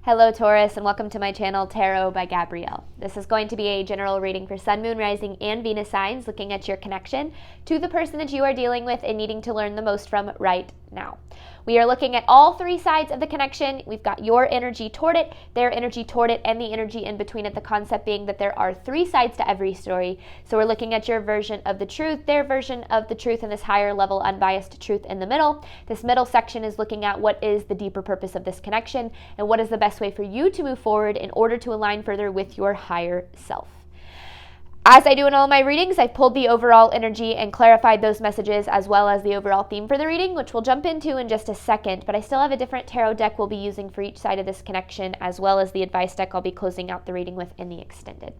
Hello Taurus, and welcome to my channel Tarot by Gabrielle. This is going to be a general reading for Sun, Moon, Rising, and Venus signs, looking at your connection to the person that you are dealing with and needing to learn the most from right now. We are looking at all three sides of the connection. We've got your energy toward it, their energy toward it, and the energy in between it, the concept being that there are three sides to every story. So we're looking at your version of the truth, their version of the truth, and this higher level unbiased truth in the middle. This middle section is looking at what is the deeper purpose of this connection and what is the best way for you to move forward in order to align further with your higher self. As I do in all my readings, I've pulled the overall energy and clarified those messages as well as the overall theme for the reading, which we'll jump into in just a second, but I still have a different tarot deck we'll be using for each side of this connection, as well as the advice deck I'll be closing out the reading with in the extended.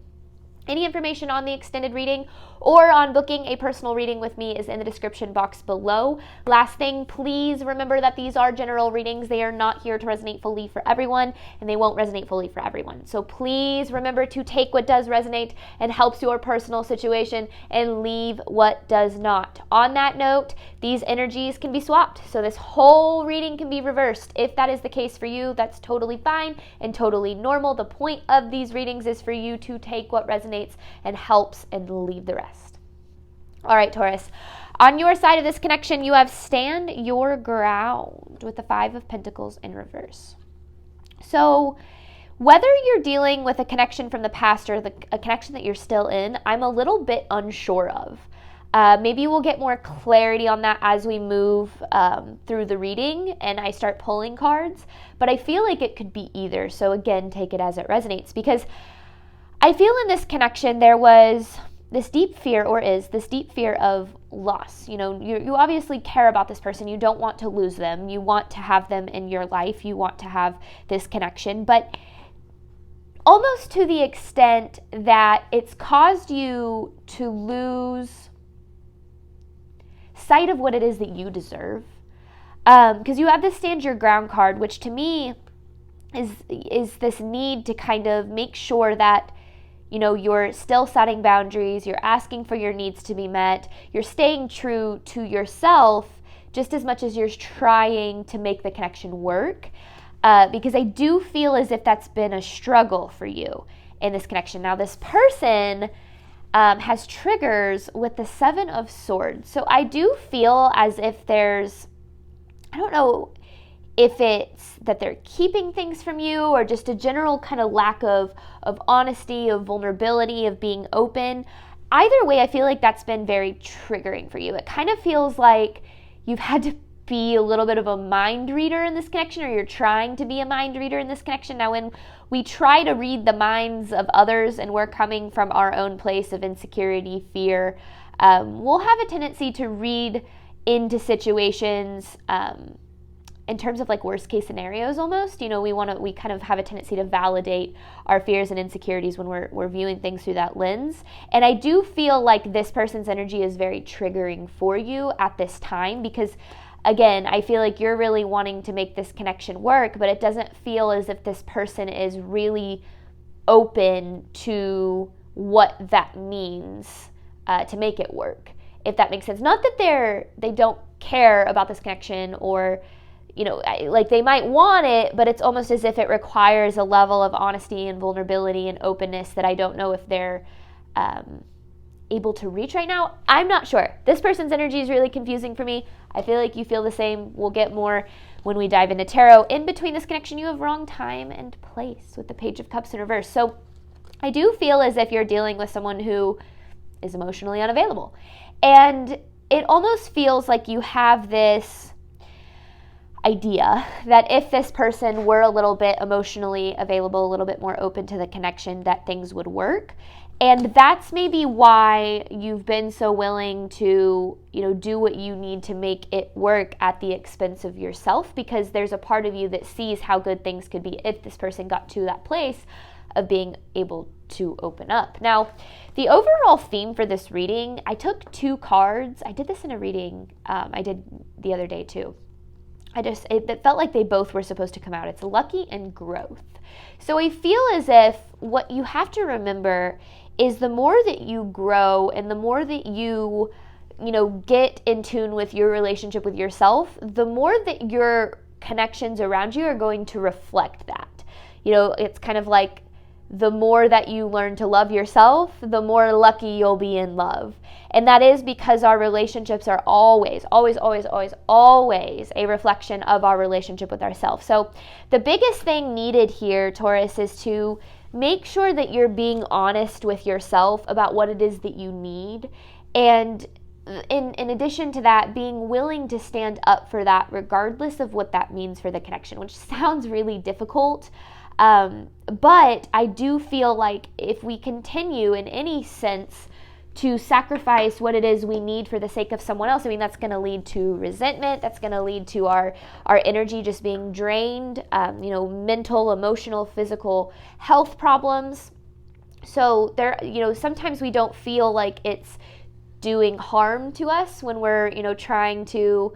Any information on the extended reading or on booking a personal reading with me is in the description box below. Last thing, please remember that these are general readings. They are not here to resonate fully for everyone, and they won't resonate fully for everyone. So please remember to take what does resonate and helps your personal situation and leave what does not. On that note, these energies can be swapped. So this whole reading can be reversed. If that is the case for you, that's totally fine and totally normal. The point of these readings is for you to take what resonates and helps and leave the rest. All right, Taurus. On your side of this connection, you have stand your ground with the 5 of Pentacles in reverse. So whether you're dealing with a connection from the past or a connection that you're still in, I'm a little bit unsure of. Maybe we'll get more clarity on that as we move through the reading and I start pulling cards, but I feel like it could be either. So again, take it as it resonates, because I feel in this connection there was this deep fear, or is this deep fear of loss. You know, you obviously care about this person. You don't want to lose them. You want to have them in your life. You want to have this connection, but almost to the extent that it's caused you to lose sight of what it is that you deserve. Because you have this stand your ground card, which to me is this need to kind of make sure that, you know, you're still setting boundaries, you're asking for your needs to be met, you're staying true to yourself just as much as you're trying to make the connection work. Because I do feel as if that's been a struggle for you in this connection. Now, this person has triggers with the 7 of Swords. So I do feel as if there's, I don't know if it's that they're keeping things from you or just a general kind of lack of honesty, of vulnerability, of being open. Either way, I feel like that's been very triggering for you. It kind of feels like you've had to be a little bit of a mind reader in this connection, or you're trying to be a mind reader in this connection. Now, when we try to read the minds of others and we're coming from our own place of insecurity, fear, we'll have a tendency to read into situations in terms of like worst case scenarios almost. You know, we kind of have a tendency to validate our fears and insecurities when we're viewing things through that lens. And I do feel like this person's energy is very triggering for you at this time, because again, I feel like you're really wanting to make this connection work, but it doesn't feel as if this person is really open to what that means to make it work, if that makes sense. Not that they don't care about this connection, or you know, like they might want it, but it's almost as if it requires a level of honesty and vulnerability and openness that I don't know if they're able to reach right now. I'm not sure. This person's energy is really confusing for me. I feel like you feel the same. We'll get more when we dive into tarot. In between this connection, you have wrong time and place with the Page of Cups in reverse. So I do feel as if you're dealing with someone who is emotionally unavailable. And it almost feels like you have this idea that if this person were a little bit emotionally available, a little bit more open to the connection, that things would work. And that's maybe why you've been so willing to, you know, do what you need to make it work at the expense of yourself, because there's a part of you that sees how good things could be if this person got to that place of being able to open up. Now, the overall theme for this reading, I took 2 cards. I did this in a reading I did the other day too. It felt like they both were supposed to come out. It's lucky and growth. So I feel as if what you have to remember is the more that you grow and the more that you get in tune with your relationship with yourself, the more that your connections around you are going to reflect that. It's kind of like the more that you learn to love yourself, the more lucky you'll be in love. And that is because our relationships are always, always, always, always, always a reflection of our relationship with ourselves. So the biggest thing needed here, Taurus, is to make sure that you're being honest with yourself about what it is that you need. And in addition to that, being willing to stand up for that regardless of what that means for the connection, which sounds really difficult. But I do feel like if we continue in any sense to sacrifice what it is we need for the sake of someone else, that's going to lead to resentment. That's going to lead to our energy just being drained, mental, emotional, physical health problems. So there, sometimes we don't feel like it's doing harm to us when we're, trying to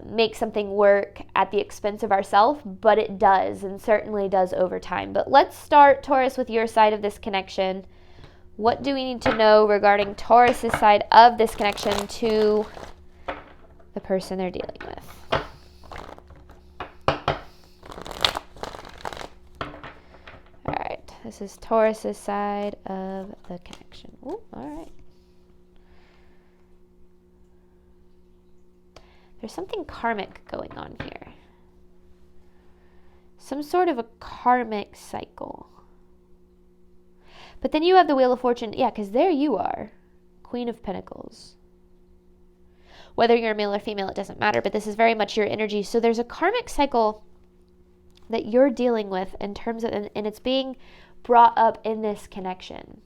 make something work at the expense of ourselves, but it does, and certainly does over time. But let's start, Taurus, with your side of this connection. What do we need to know regarding Taurus's side of this connection to the person they're dealing with? All right, this is Taurus's side of the connection. Ooh, all right. There's something karmic going on here. Some sort of a karmic cycle. But then you have the Wheel of Fortune. Yeah, because there you are. Queen of Pentacles. Whether you're male or female, it doesn't matter. But this is very much your energy. So there's a karmic cycle that you're dealing with in terms of, and it's being brought up in this connection.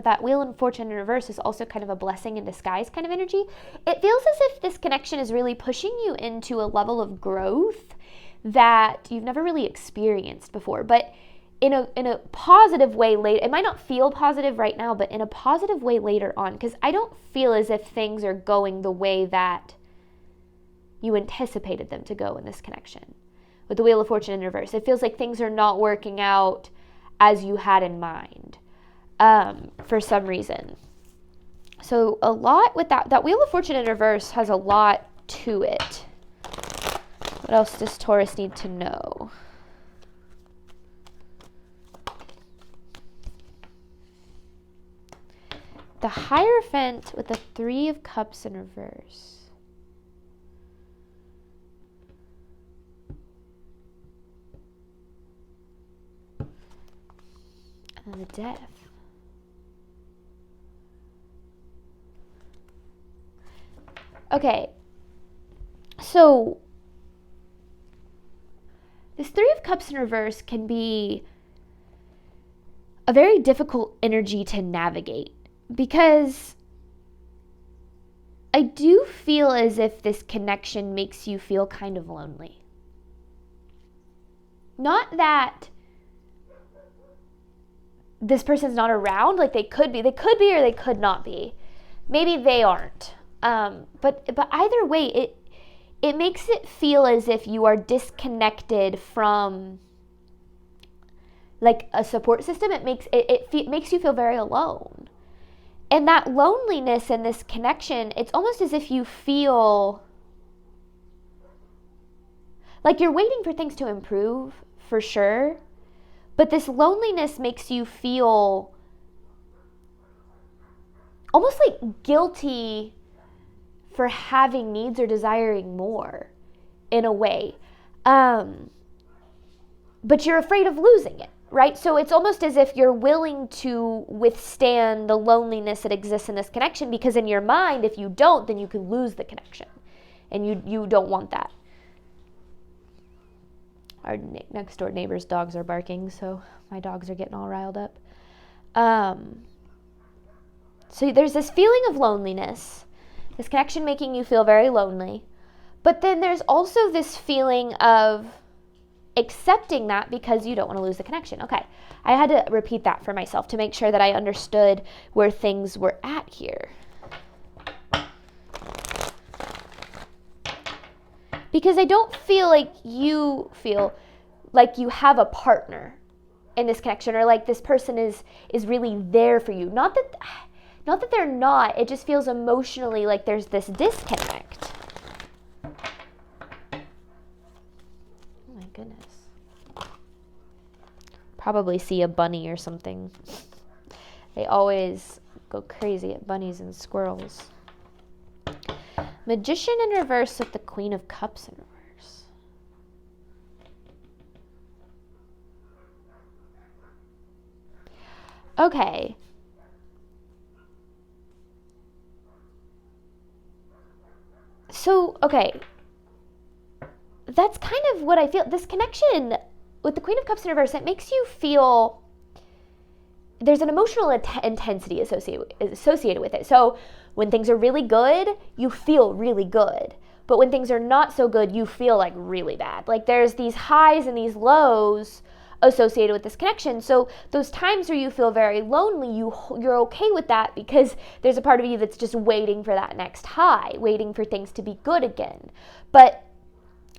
That Wheel of Fortune in reverse is also kind of a blessing in disguise kind of energy. It feels as if this connection is really pushing you into a level of growth that you've never really experienced before, but in a positive way later. It might not feel positive right now, but in a positive way later on, because I don't feel as if things are going the way that you anticipated them to go in this connection. With the Wheel of Fortune in reverse, it feels like things are not working out as you had in mind. For some reason. So a lot with that Wheel of Fortune in reverse has a lot to it. What else does Taurus need to know? The Hierophant with the 3 of Cups in reverse. And the Death. Okay, so this 3 of Cups in reverse can be a very difficult energy to navigate because I do feel as if this connection makes you feel kind of lonely. Not that this person's not around, like they could be or they could not be. Maybe they aren't. But either way, it makes it feel as if you are disconnected from like a support system. It makes you feel very alone. And that loneliness in this connection, it's almost as if you feel like you're waiting for things to improve, for sure. But this loneliness makes you feel almost like guilty for having needs or desiring more in a way. But you're afraid of losing it, right? So it's almost as if you're willing to withstand the loneliness that exists in this connection, because in your mind, if you don't, then you could lose the connection. And you don't want that. Our next door neighbor's dogs are barking, so my dogs are getting all riled up. So there's this feeling of loneliness, this connection making you feel very lonely. But then there's also this feeling of accepting that because you don't want to lose the connection. Okay, I had to repeat that for myself to make sure that I understood where things were at here. Because I don't feel like you feel like you have a partner in this connection, or like this person is really there for you. Not that they're not, it just feels emotionally like there's this disconnect. Oh my goodness. probably see a bunny or something. They always go crazy at bunnies and squirrels. Magician in reverse with the Queen of Cups in reverse. Okay. So, okay. That's kind of what I feel. This connection with the Queen of Cups in reverse, it makes you feel there's an emotional intensity associated with it. So when things are really good, you feel really good. But when things are not so good, you feel like really bad. Like there's these highs and these lows associated with this connection. So those times where you feel very lonely, you're okay with that because there's a part of you that's just waiting for that next high, waiting for things to be good again. But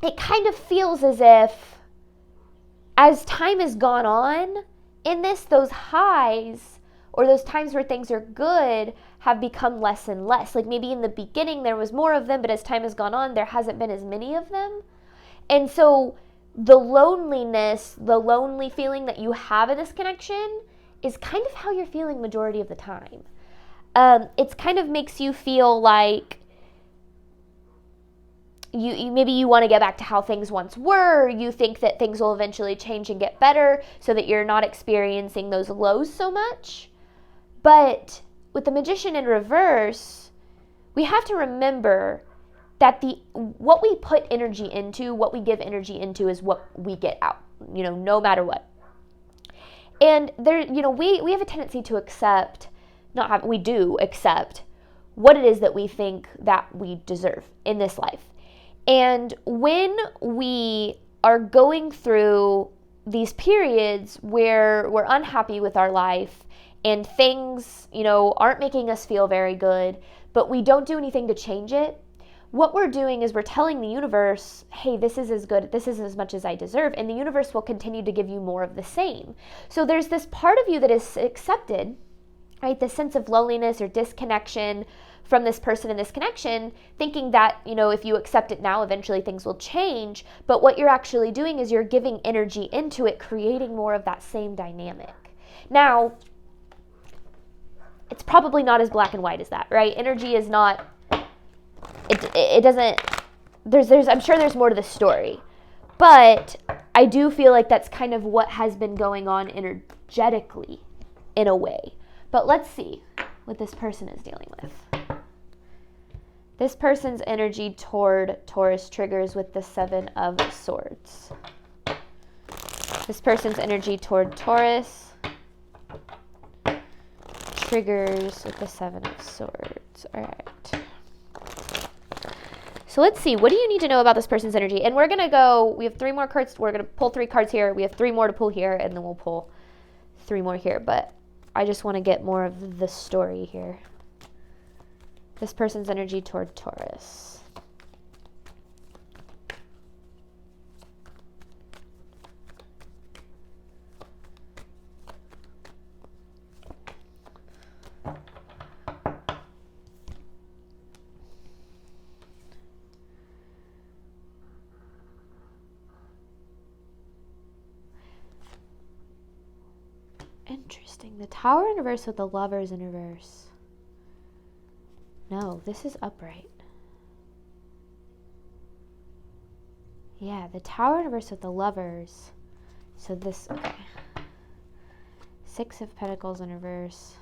it kind of feels as if as time has gone on in this, those highs or those times where things are good have become less and less. Like maybe in the beginning there was more of them, but as time has gone on, there hasn't been as many of them. And so the loneliness, the lonely feeling that you have in this connection is kind of how you're feeling majority of the time. It kind of makes you feel like you maybe you want to get back to how things once were. You think that things will eventually change and get better so that you're not experiencing those lows so much. But with the Magician in reverse, we have to remember that what we put energy into, what we give energy into is what we get out, no matter what. And there, we have a tendency to accept what it is that we think that we deserve in this life. And when we are going through these periods where we're unhappy with our life and things, aren't making us feel very good, but we don't do anything to change it, what we're doing is we're telling the universe, hey, this is as good, this is as much as I deserve, and the universe will continue to give you more of the same. So there's this part of you that is accepted, right? This sense of loneliness or disconnection from this person and this connection, thinking that, if you accept it now, eventually things will change. But what you're actually doing is you're giving energy into it, creating more of that same dynamic. Now, it's probably not as black and white as that, right? Energy is not, it doesn't, I'm sure there's more to the story. But I do feel like that's kind of what has been going on energetically in a way. But let's see what this person is dealing with. This person's energy toward Taurus triggers with the Seven of Swords. This person's energy toward Taurus triggers with the Seven of Swords. All right. So let's see. What do you need to know about this person's energy? And we're going to go, we have 3 more cards. We're going to pull 3 cards here. We have 3 more to pull here, and then we'll pull 3 more here. But I just want to get more of the story here. This person's energy toward Taurus. Interesting. The Tower in reverse with the Lovers in reverse. No, this is upright. Yeah, the Tower in reverse with the Lovers. So this, okay. 6 of Pentacles in reverse.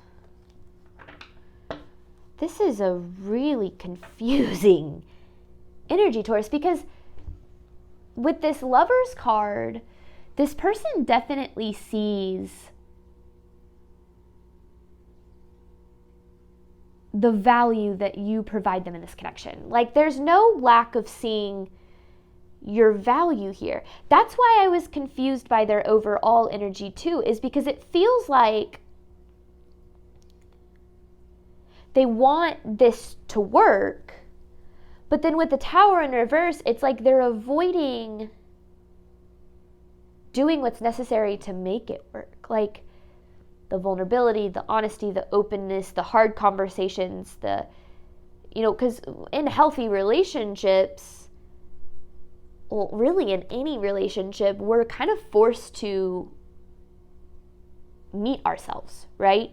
This is a really confusing energy, Taurus, because with this Lovers card, this person definitely sees the value that you provide them in this connection. Like, there's no lack of seeing your value here. That's why I was confused by their overall energy too, is because it feels like they want this to work, but then with the Tower in reverse, it's like they're avoiding doing what's necessary to make it work. Like, the vulnerability, the honesty, the openness, the hard conversations, because in healthy relationships, well, really in any relationship, we're kind of forced to meet ourselves, right?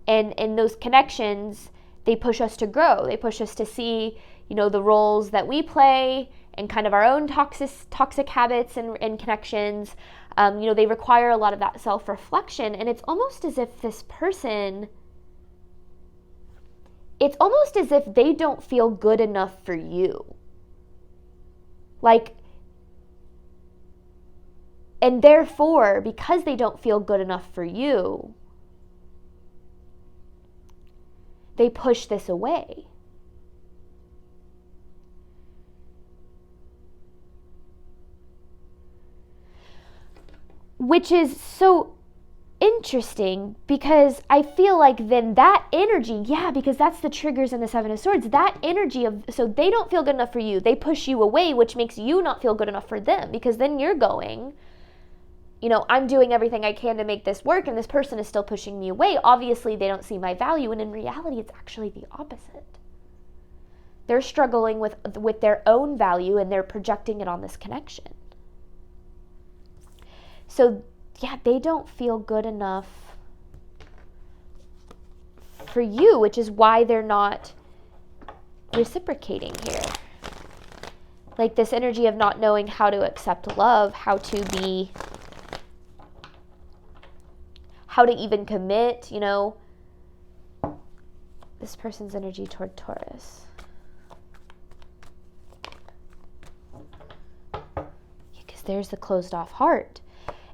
And in those connections, they push us to grow. They push us to see, the roles that we play and kind of our own toxic habits and connections. They require a lot of that self-reflection. And it's almost as if this person, it's almost as if they don't feel good enough for you. And therefore, because they don't feel good enough for you, they push this away. Which is so interesting, because I feel like then that energy, because that's the triggers in the Seven of Swords, that energy so they don't feel good enough for you, they push you away, which makes you not feel good enough for them, because then you're going, I'm doing everything I can to make this work, and this person is still pushing me away. Obviously, they don't see my value, and in reality, it's actually the opposite. They're struggling with their own value, and they're projecting it on this connection. So, they don't feel good enough for you, which is why they're not reciprocating here. Like this energy of not knowing how to accept love, how to even commit, this person's energy toward Taurus. Because there's the closed off heart.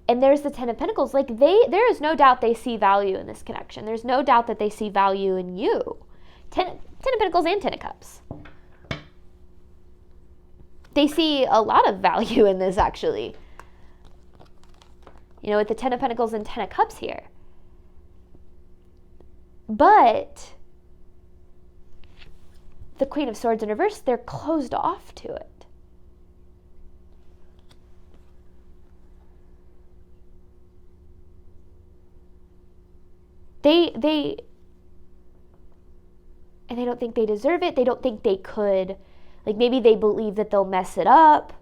And there's the Ten of Pentacles. There is no doubt they see value in this connection. There's no doubt that they see value in you. Ten of Pentacles and Ten of Cups. They see a lot of value in this, actually. With the Ten of Pentacles and Ten of Cups here. But the Queen of Swords in reverse, they're closed off to it. They don't think they deserve it. They don't think they could. Maybe they believe that they'll mess it up.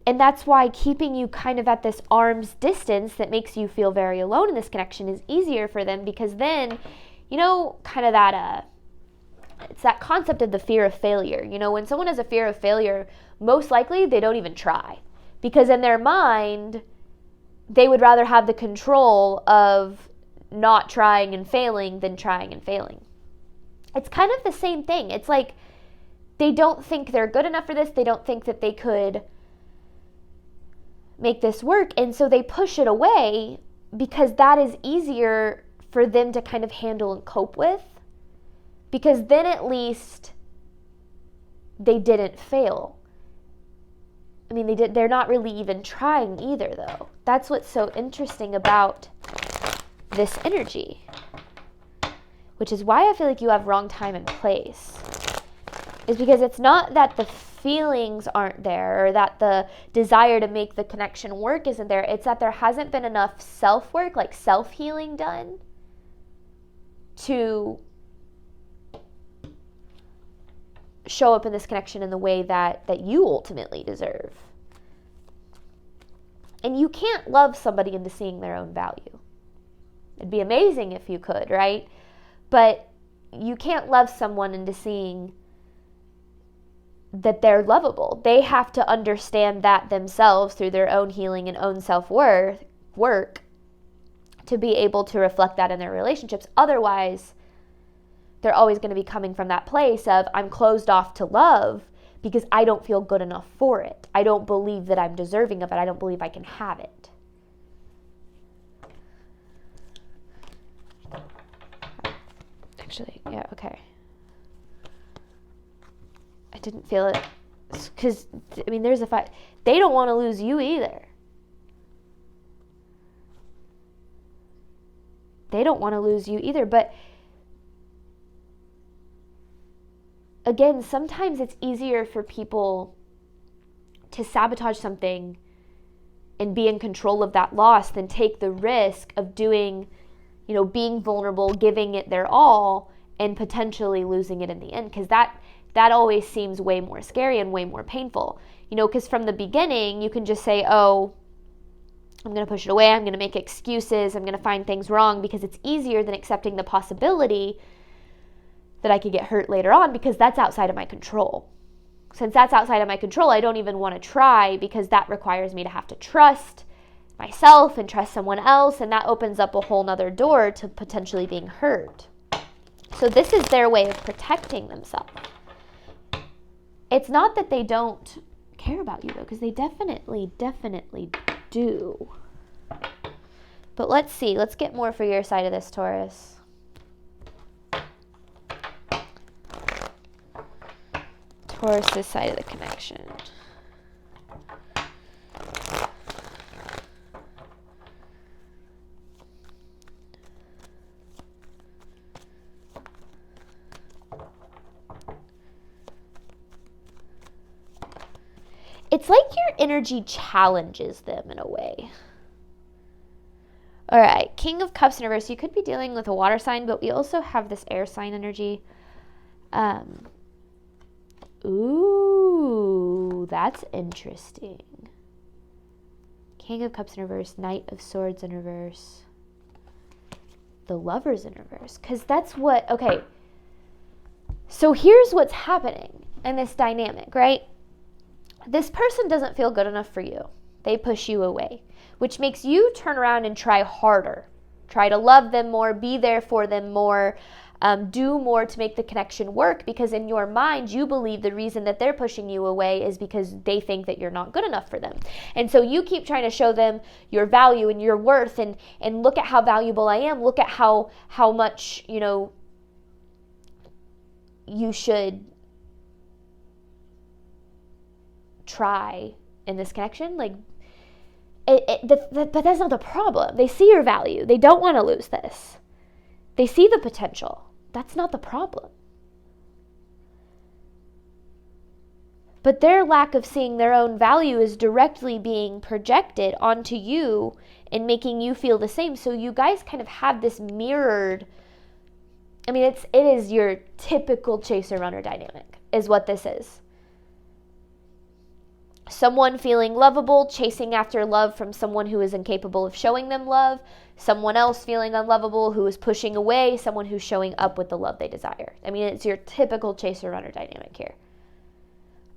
And that's why keeping you kind of at this arm's distance that makes you feel very alone in this connection is easier for them, because then, kind of that, it's that concept of the fear of failure. When someone has a fear of failure, most likely they don't even try, because in their mind, they would rather have the control of not trying and failing than trying and failing. It's kind of the same thing. It's like they don't think they're good enough for this. They don't think that they could make this work. And so they push it away, because that is easier for them to kind of handle and cope with. Because then at least they didn't fail. I mean, they're not really even trying either, though. That's what's so interesting about this energy, which is why I feel like you have wrong time and place, is because it's not that the feelings aren't there or that the desire to make the connection work isn't there. It's that there hasn't been enough self-work, like self-healing done to show up in this connection in the way that you ultimately deserve. And you can't love somebody into seeing their own value. It'd be amazing if you could, right? But you can't love someone into seeing that they're lovable. They have to understand that themselves through their own healing and own self-worth work to be able to reflect that in their relationships. Otherwise, they're always going to be coming from that place of, I'm closed off to love because I don't feel good enough for it. I don't believe that I'm deserving of it. I don't believe I can have it. Actually, yeah, okay. I didn't feel it. Because, I mean, there's a fact. They don't want to lose you either. They don't want to lose you either. But, again, sometimes it's easier for people to sabotage something and be in control of that loss than take the risk of doing, being vulnerable, giving it their all, and potentially losing it in the end. Because that always seems way more scary and way more painful. Because from the beginning, you can just say, oh, I'm going to push it away. I'm going to make excuses. I'm going to find things wrong because it's easier than accepting the possibility that I could get hurt later on, because that's outside of my control. Since that's outside of my control, I don't even want to try, because that requires me to have to trust myself and trust someone else, and that opens up a whole nother door to potentially being hurt. So this is their way of protecting themselves. It's not that they don't care about you, though, because they definitely do. But let's see. Let's get more for your side of this, Taurus. Taurus's side of the connection. It's like your energy challenges them in a way. All right, King of Cups in reverse. You could be dealing with a water sign, but we also have this air sign energy. Ooh, that's interesting. King of Cups in reverse, Knight of Swords in reverse, the Lovers in reverse. Because that's what, okay. So here's what's happening in this dynamic, right? This person doesn't feel good enough for you. They push you away, which makes you turn around and try harder. Try to love them more, be there for them more, do more to make the connection work, because in your mind, you believe the reason that they're pushing you away is because they think that you're not good enough for them. And so you keep trying to show them your value and your worth, and look at how valuable I am. Look at how much, you should try in this connection. Like, but that's not the problem. They see your value. They don't want to lose this. They see the potential. That's not the problem. But their lack of seeing their own value is directly being projected onto you and making you feel the same. So you guys kind of have this mirrored, I mean, it is your typical chaser-runner dynamic is what this is. Someone feeling lovable, chasing after love from someone who is incapable of showing them love. Someone else feeling unlovable, who is pushing away someone who's showing up with the love they desire. I mean, it's your typical chaser-runner dynamic here.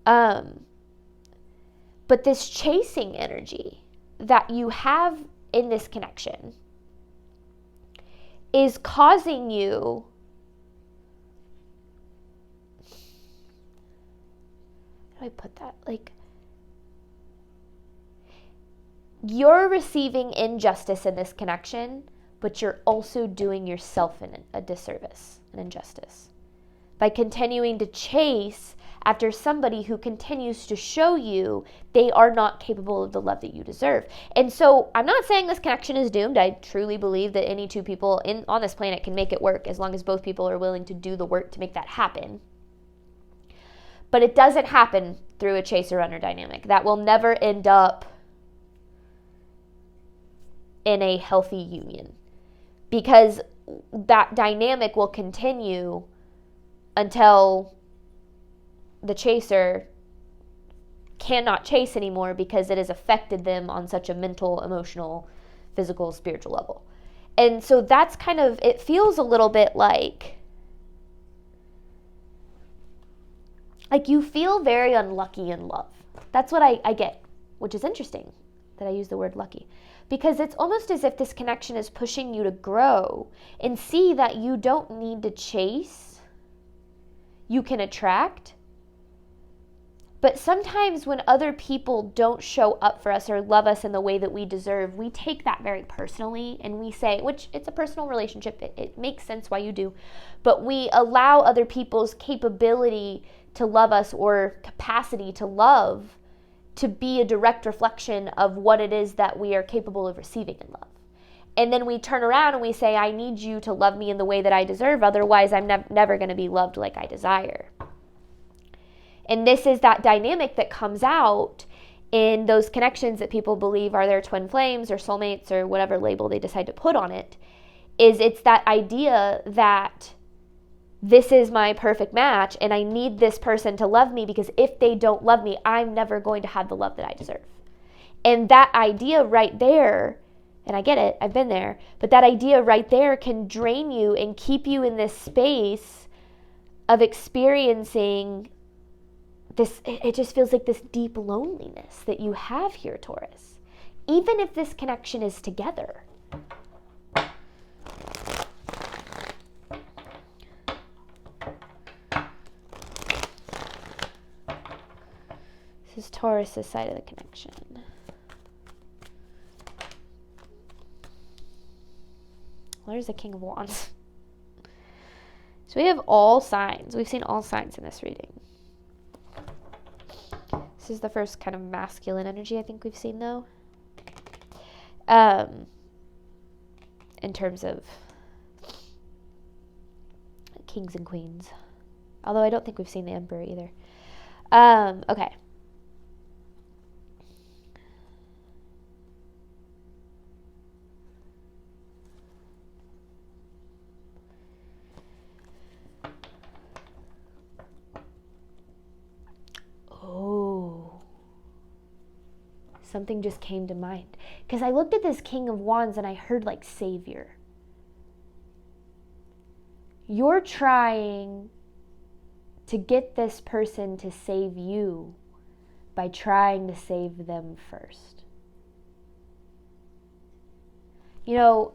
But this chasing energy that you have in this connection is causing you, how do I put that? Like, you're receiving injustice in this connection, but you're also doing yourself a disservice, an injustice, by continuing to chase after somebody who continues to show you they are not capable of the love that you deserve. And so I'm not saying this connection is doomed. I truly believe that any two people on this planet can make it work, as long as both people are willing to do the work to make that happen. But it doesn't happen through a chaser-runner dynamic. That will never end up in a healthy union, because that dynamic will continue until the chaser cannot chase anymore, because it has affected them on such a mental, emotional, physical, spiritual level. And so that's kind of, it feels a little bit like you feel very unlucky in love. That's what I get, which is interesting that I use the word lucky. Because it's almost as if this connection is pushing you to grow and see that you don't need to chase. You can attract. But sometimes when other people don't show up for us or love us in the way that we deserve, we take that very personally, and we say, which it's a personal relationship, it makes sense why you do, but we allow other people's capability to love us or capacity to love to be a direct reflection of what it is that we are capable of receiving in love. And then we turn around and we say, I need you to love me in the way that I deserve, otherwise I'm never going to be loved like I desire. And this is that dynamic that comes out in those connections that people believe are their twin flames or soulmates or whatever label they decide to put on it. It's that idea that this is my perfect match and I need this person to love me, because if they don't love me, I'm never going to have the love that I deserve. And that idea right there, and I get it, I've been there, but that idea right there can drain you and keep you in this space of experiencing this. It just feels like this deep loneliness that you have here, Taurus, even if this connection is together. This is Taurus's side of the connection. There's the King of Wands. So we have all signs. We've seen all signs in this reading. This is the first kind of masculine energy I think we've seen, though. In terms of kings and queens. Although I don't think we've seen the Emperor either. Okay. Something just came to mind. Because I looked at this King of Wands and I heard like savior. You're trying to get this person to save you by trying to save them first. You know,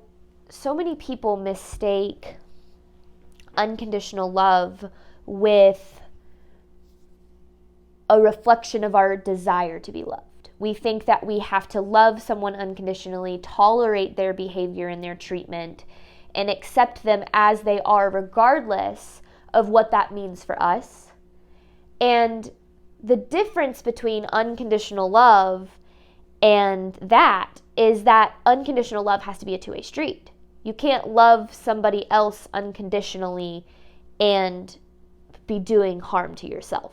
so many people mistake unconditional love with a reflection of our desire to be loved. We think that we have to love someone unconditionally, tolerate their behavior and their treatment, and accept them as they are regardless of what that means for us. And the difference between unconditional love and that is that unconditional love has to be a two-way street. You can't love somebody else unconditionally and be doing harm to yourself.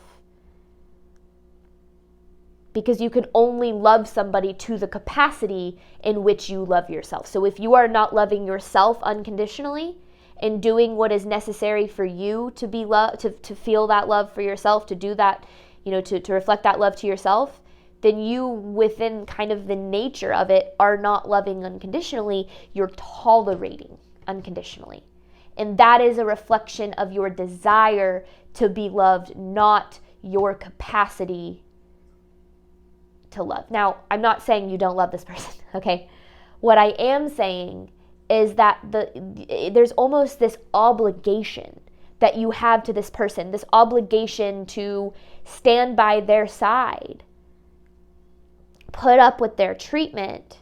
Because you can only love somebody to the capacity in which you love yourself. So if you are not loving yourself unconditionally and doing what is necessary for you to be to feel that love for yourself, to do that, to reflect that love to yourself, then you, within kind of the nature of it, are not loving unconditionally. You're tolerating unconditionally. And that is a reflection of your desire to be loved, not your capacity to love. Now, I'm not saying you don't love this person, okay? What I am saying is that there's almost this obligation that you have to this person, this obligation to stand by their side, put up with their treatment,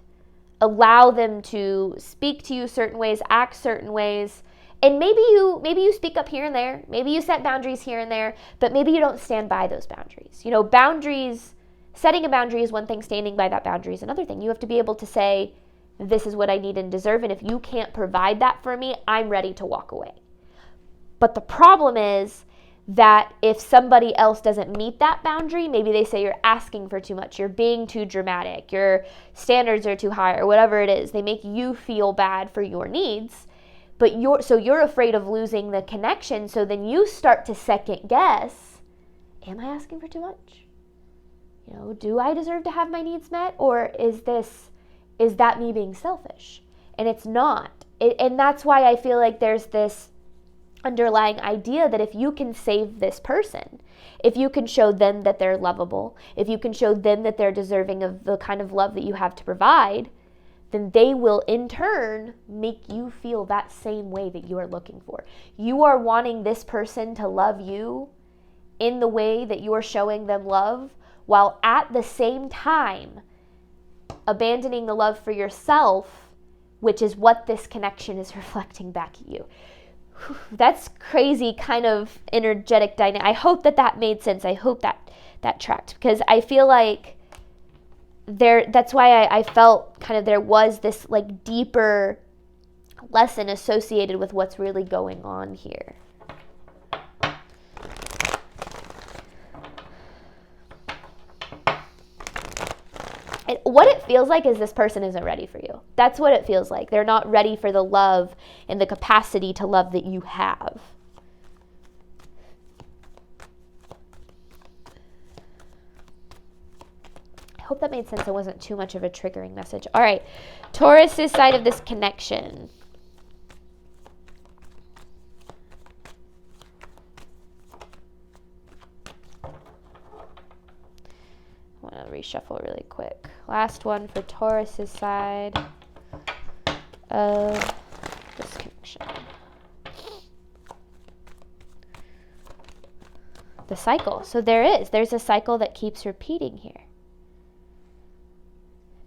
allow them to speak to you certain ways, act certain ways, and maybe you speak up here and there, maybe you set boundaries here and there, but maybe you don't stand by those boundaries. Setting a boundary is one thing, standing by that boundary is another thing. You have to be able to say, this is what I need and deserve, and if you can't provide that for me, I'm ready to walk away. But the problem is that if somebody else doesn't meet that boundary, maybe they say you're asking for too much, you're being too dramatic, your standards are too high, or whatever it is. They make you feel bad for your needs, but you're afraid of losing the connection, so then you start to second guess, am I asking for too much? Do I deserve to have my needs met? Or is that me being selfish? And it's not. And that's why I feel like there's this underlying idea that if you can save this person, if you can show them that they're lovable, if you can show them that they're deserving of the kind of love that you have to provide, then they will in turn make you feel that same way that you are looking for. You are wanting this person to love you in the way that you're showing them love, while at the same time abandoning the love for yourself, which is what this connection is reflecting back at you. That's crazy kind of energetic dynamic. I hope that made sense. I hope that tracked, because I feel like that's why I felt kind of there was this like deeper lesson associated with what's really going on here. And what it feels like is this person isn't ready for you. That's what it feels like. They're not ready for the love and the capacity to love that you have. hope that made sense. It wasn't too much of a triggering message. All right, Taurus's side of this connection. I want to reshuffle really quick. Last one for Taurus's side of this connection. The cycle. So there's a cycle that keeps repeating here.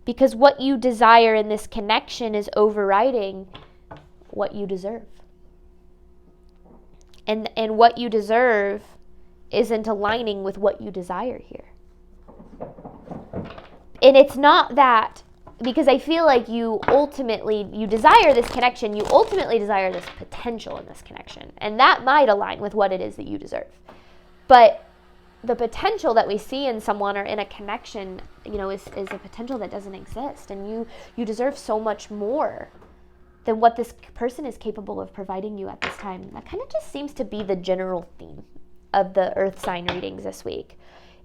Because what you desire in this connection is overriding what you deserve. And what you deserve isn't aligning with what you desire here. And it's not that, because I feel like you desire this connection, you ultimately desire this potential in this connection. And that might align with what it is that you deserve. But the potential that we see in someone or in a connection, is a potential that doesn't exist. And you deserve so much more than what this person is capable of providing you at this time. That kind of just seems to be the general theme of the earth sign readings this week.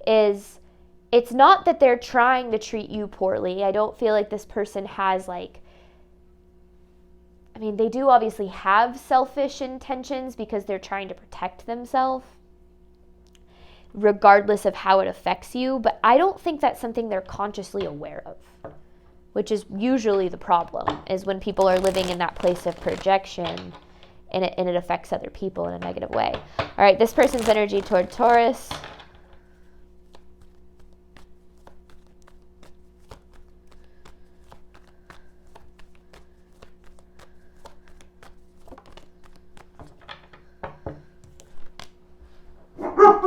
It's not that they're trying to treat you poorly. I don't feel like this person has they do obviously have selfish intentions because they're trying to protect themselves, regardless of how it affects you. But I don't think that's something they're consciously aware of, which is usually the problem, is when people are living in that place of projection and it affects other people in a negative way. All right, this person's energy toward Taurus.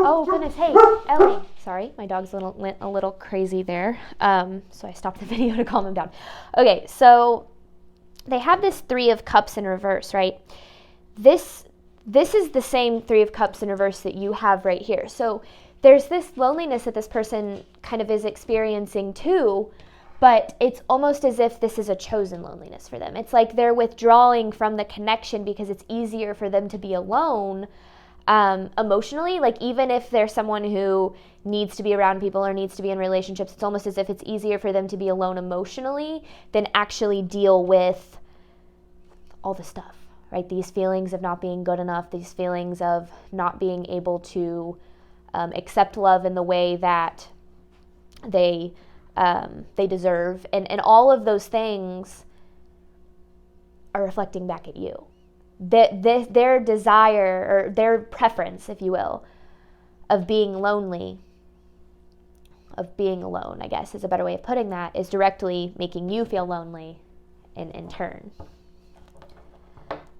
Oh, goodness. Hey, Ellie. Sorry, my dog's went a little crazy there. So I stopped the video to calm him down. Okay, so they have this 3 of Cups in reverse, right? This is the same 3 of Cups in reverse that you have right here. So there's this loneliness that this person kind of is experiencing too, but it's almost as if this is a chosen loneliness for them. It's like they're withdrawing from the connection because it's easier for them to be alone. Emotionally, like even if there's someone who needs to be around people or needs to be in relationships, it's almost as if it's easier for them to be alone emotionally than actually deal with all the stuff, right? These feelings of not being good enough, these feelings of not being able to accept love in the way that they deserve, and all of those things are reflecting back at you. Their desire, or their preference, if you will, of being lonely, of being alone, I guess is a better way of putting that, is directly making you feel lonely in turn.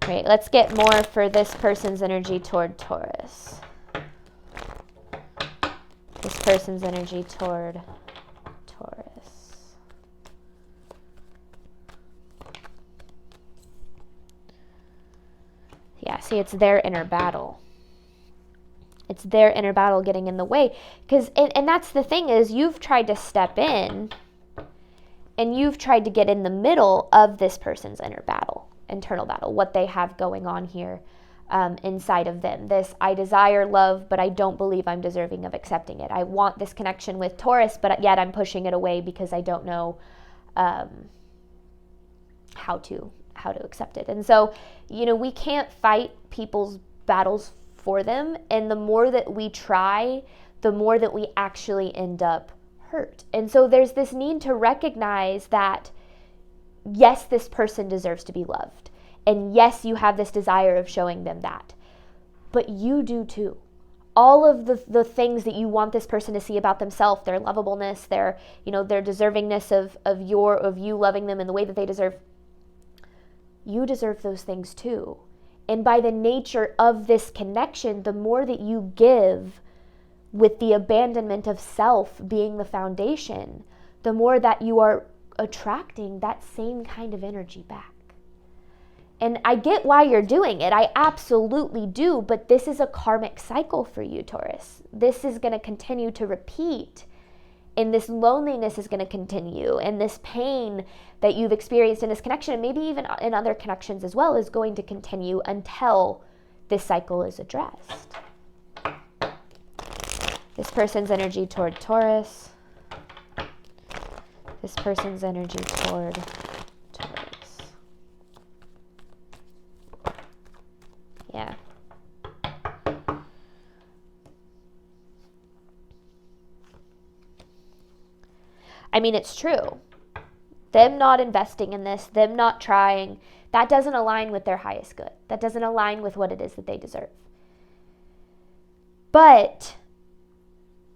Great, let's get more for this person's energy toward Taurus. This person's energy toward Taurus. Yeah, see, it's their inner battle. It's their inner battle getting in the way. And that's the thing, is you've tried to step in and you've tried to get in the middle of this person's internal battle, what they have going on here inside of them. This, I desire love, but I don't believe I'm deserving of accepting it. I want this connection with Taurus, but yet I'm pushing it away because I don't know how to accept it. And so, we can't fight people's battles for them. And the more that we try, the more that we actually end up hurt. And so there's this need to recognize that, yes, this person deserves to be loved. And yes, you have this desire of showing them that. But you do too. All of the things that you want this person to see about themselves, their lovableness, their deservingness of you loving them in the way that they deserve, you deserve those things too. And by the nature of this connection, the more that you give, with the abandonment of self being the foundation, the more that you are attracting that same kind of energy back. And I get why you're doing it. I absolutely do. But this is a karmic cycle for you, Taurus. This is going to continue to repeat. And this loneliness is going to continue. And this pain that you've experienced in this connection, and maybe even in other connections as well, is going to continue until this cycle is addressed. This person's energy toward Taurus. This person's energy toward Taurus. Yeah. I mean, it's true. Them not investing in this, them not trying, that doesn't align with their highest good. That doesn't align with what it is that they deserve. But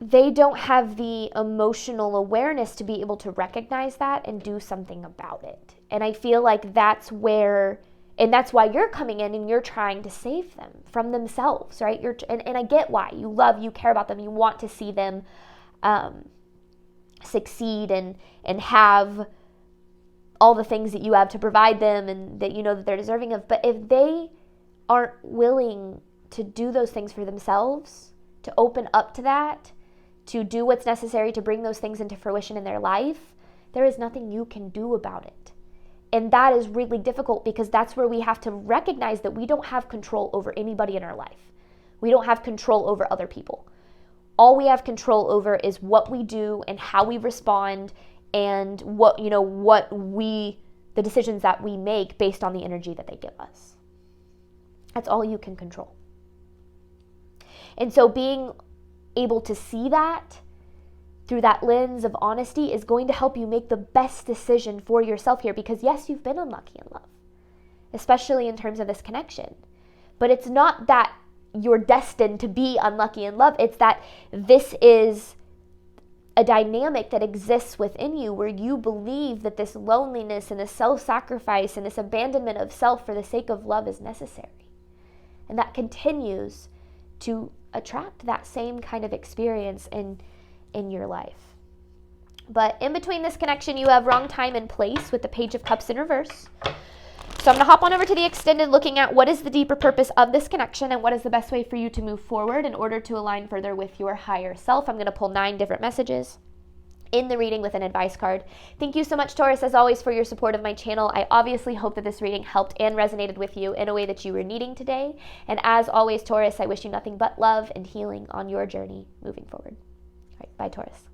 they don't have the emotional awareness to be able to recognize that and do something about it. And I feel like that's where, and that's why you're coming in and you're trying to save them from themselves, right? And I get why. You love, you care about them, you want to see them succeed and have all the things that you have to provide them and that you know that they're deserving of. But if they aren't willing to do those things for themselves, to open up to that, to do what's necessary to bring those things into fruition in their life, there is nothing you can do about it. And that is really difficult because that's where we have to recognize that we don't have control over anybody in our life. We don't have control over other people. All we have control over is what we do and how we respond and the decisions that we make based on the energy that they give us. That's all you can control. And so being able to see that through that lens of honesty is going to help you make the best decision for yourself here, because yes, you've been unlucky in love, especially in terms of this connection. But it's not that you're destined to be unlucky in love. It's that this is a dynamic that exists within you where you believe that this loneliness and this self-sacrifice and this abandonment of self for the sake of love is necessary. And that continues to attract that same kind of experience in your life. But in between this connection, you have wrong time and place with the Page of Cups in reverse. So I'm going to hop on over to the extended, looking at what is the deeper purpose of this connection and what is the best way for you to move forward in order to align further with your higher self. I'm going to pull 9 different messages in the reading with an advice card. Thank you so much, Taurus, as always, for your support of my channel. I obviously hope that this reading helped and resonated with you in a way that you were needing today. And as always, Taurus, I wish you nothing but love and healing on your journey moving forward. All right, bye, Taurus.